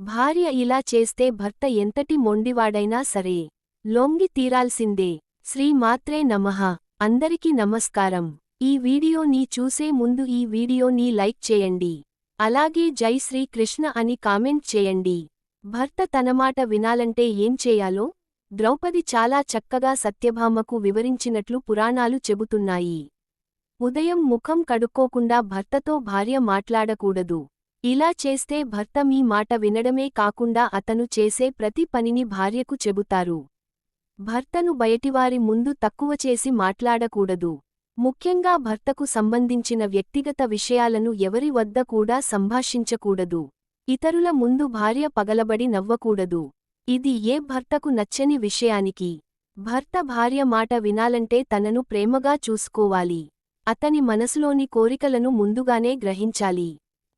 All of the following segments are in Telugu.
భార్య ఇలా చేస్తే భర్త ఎంతటి మొండివాడైనా సరే లొంగి తీరాల్సిందే. శ్రీ మాత్రే నమః. అందరికీ నమస్కారం. ఈ వీడియోని చూసే ముందు ఈ వీడియోని లైక్ చేయండి. అలాగే జై శ్రీ కృష్ణ అని కామెంట్ చేయండి. భర్త తన మాట వినాలంటే ఏం చేయాలో ద్రౌపది చాలా చక్కగా సత్యభామకు వివరించినట్లు పురాణాలు చెబుతున్నాయి. ఉదయం ముఖం కడుక్కోకుండా భర్తతో భార్య మాట్లాడకూడదు. ఇలా చేస్తే భర్త మీ మాట వినడమే కాకుండా అతను చేసే ప్రతి పనిని భార్యకు చెబుతారు. భర్తను బయటివారి ముందు తక్కువ చేసి మాట్లాడకూడదు. ముఖ్యంగా భర్తకు సంబంధించిన వ్యక్తిగత విషయాలను ఎవరి వద్ద కూడా సంభాషించకూడదు. ఇతరుల ముందు భార్య పగలబడి నవ్వకూడదు. ఇది ఏ భర్తకు నచ్చని విషయానికి. భర్త భార్య మాట వినాలంటే తనను ప్రేమగా చూసుకోవాలి. అతని మనసులోని కోరికలను ముందుగానే గ్రహించాలి.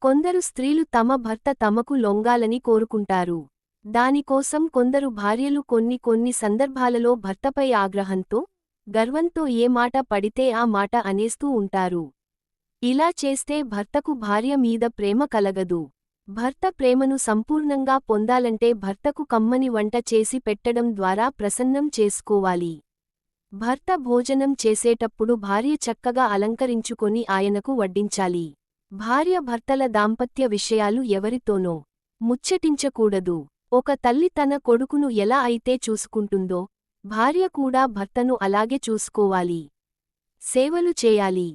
కొందరు స్త్రీలు తమ భర్త తమకు లొంగాలని కోరుకుంటారు. దానికోసం కొందరు భార్యలు కొన్ని సందర్భాలలో భర్తపై ఆగ్రహంతో, గర్వంతో ఏ మాట పడితే ఆ మాట అనేస్తూ ఉంటారు. ఇలా చేస్తే భర్తకు భార్య మీద ప్రేమ కలగదు. భర్త ప్రేమను సంపూర్ణంగా పొందాలంటే భర్తకు కమ్మని వంట చేసి పెట్టడం ద్వారా ప్రసన్నం చేసుకోవాలి. భర్త భోజనం చేసేటప్పుడు భార్య చక్కగా అలంకరించుకొని ఆయనకు వడ్డించాలి. భార్య భర్తల దాంపత్య విషయాలు ఎవరితోనో ముచ్చటించకూడదు. ఒక తల్లి తన కొడుకును ఎలా అయితే చూసుకుంటుందో భార్య కూడా భర్తను అలాగే చూసుకోవాలి. సేవలు చేయాలి.